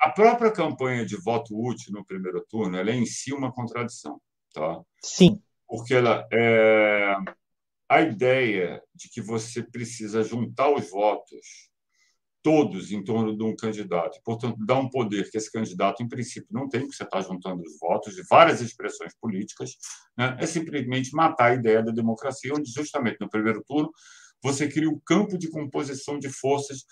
A própria campanha de voto útil no primeiro turno, ela é em si uma contradição, tá? Sim. Porque a ideia de que você precisa juntar os votos todos em torno de um candidato, portanto, dar um poder que esse candidato, em princípio, não tem, porque você está juntando os votos de várias expressões políticas, né? É simplesmente matar a ideia da democracia, onde, justamente no primeiro turno, você cria um campo de composição de forças,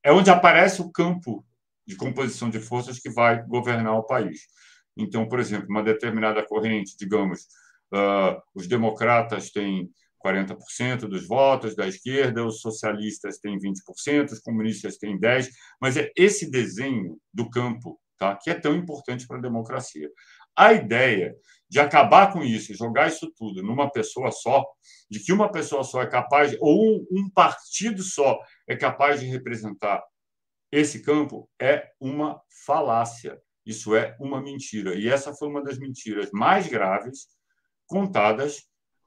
é onde aparece o campo de composição de forças que vai governar o país. Então, por exemplo, uma determinada corrente, digamos, os democratas têm 40% dos votos da esquerda, os socialistas têm 20%, os comunistas têm 10%, mas é esse desenho do campo, tá, que é tão importante para a democracia. A ideia de acabar com isso e jogar isso tudo numa pessoa só, de que uma pessoa só é capaz, ou um partido só é capaz de representar esse campo, é uma falácia. Isso é uma mentira. E essa foi uma das mentiras mais graves contadas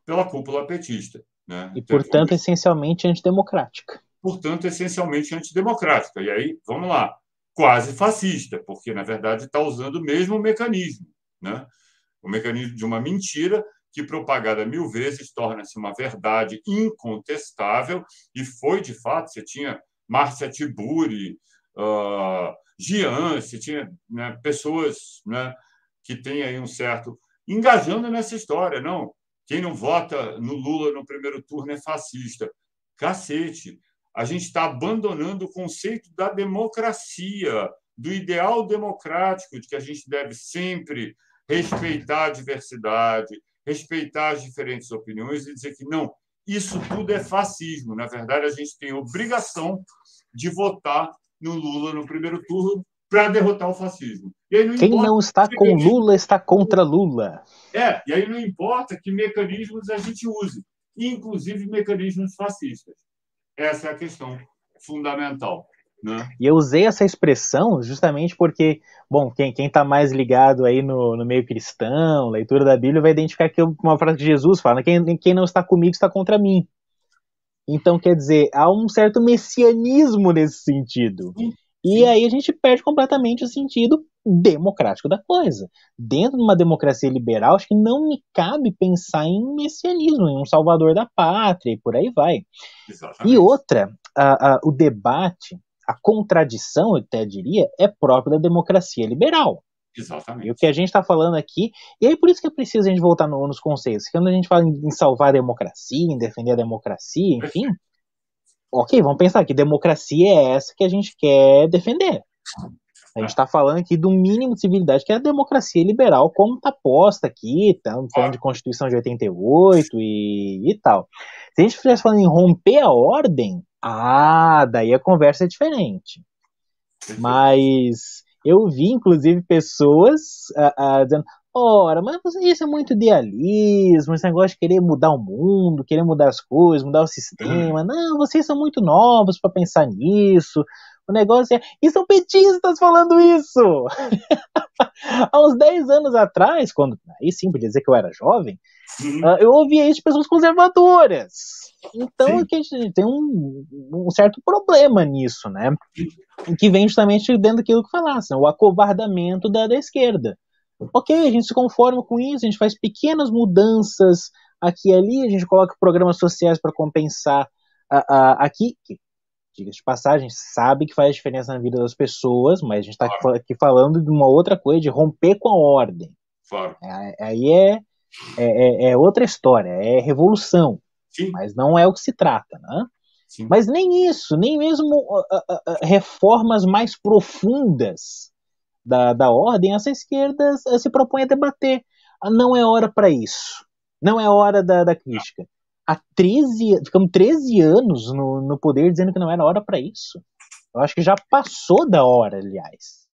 pela cúpula petista, né? E, portanto, essencialmente antidemocrática. Portanto, essencialmente antidemocrática. E aí, vamos lá, quase fascista, porque, na verdade, está usando o mesmo mecanismo, né? O mecanismo de uma mentira que, propagada 1000 vezes, torna-se uma verdade incontestável, e foi, de fato, você tinha Márcia Tiburi, Jean, você tinha, né, pessoas, né, que têm aí um certo... engajando nessa história, não. Quem não vota no Lula no primeiro turno é fascista. Cacete! A gente está abandonando o conceito da democracia, do ideal democrático, de que a gente deve sempre respeitar a diversidade, respeitar as diferentes opiniões e dizer que não, isso tudo é fascismo. Na verdade, a gente tem obrigação de votar no Lula no primeiro turno para derrotar o fascismo. E aí Quem não está com Lula está contra Lula. E aí não importa que mecanismos a gente use, inclusive mecanismos fascistas. Essa é a questão fundamental, né? E eu usei essa expressão justamente porque, bom, quem está mais ligado aí no meio cristão, leitura da Bíblia, vai identificar que uma frase que Jesus fala, quem não está comigo está contra mim. Então, quer dizer, há um certo messianismo nesse sentido. Sim. E aí a gente perde completamente o sentido democrático da coisa. Dentro de uma democracia liberal, acho que não me cabe pensar em messianismo, em um salvador da pátria, e por aí vai. Exatamente. E outra, o debate, a contradição, eu até diria, é próprio da democracia liberal. Exatamente. E o que a gente está falando aqui, e aí por isso que é preciso a gente voltar nos conceitos, quando a gente fala em salvar a democracia, em defender a democracia, enfim, ok, vamos pensar que democracia é essa que a gente quer defender. A gente está falando aqui do mínimo de civilidade, que é a democracia liberal, como está posta aqui, estamos falando de Constituição de 88 e tal. Se a gente estivesse falando em romper a ordem, daí a conversa é diferente. Mas eu vi, inclusive, pessoas dizendo, ora, mas isso é muito idealismo, esse negócio de querer mudar o mundo, querer mudar as coisas, mudar o sistema. Não, vocês são muito novos para pensar nisso. O negócio é... E são petistas falando isso! Há uns 10 anos atrás, quando... Aí sim, podia dizer que eu era jovem, eu ouvia isso de pessoas conservadoras. Então, aqui a gente tem um certo problema nisso, né? Que vem justamente dentro daquilo que falasse, né? O acovardamento da esquerda. Ok, a gente se conforma com isso, a gente faz pequenas mudanças aqui e ali, a gente coloca programas sociais para compensar aqui, que, diga-se de passagem, sabe que faz diferença na vida das pessoas, mas a gente está aqui falando de uma outra coisa, de romper com a ordem. Claro. Aí é outra história, é revolução. Sim. Mas não é o que se trata, né? Sim. Mas nem isso, nem mesmo reformas mais profundas da ordem, essa esquerda se propõe a debater. Não é hora para isso. Não é hora da crítica. Ficamos 13 anos no poder dizendo que não era hora para isso. Eu acho que já passou da hora, aliás.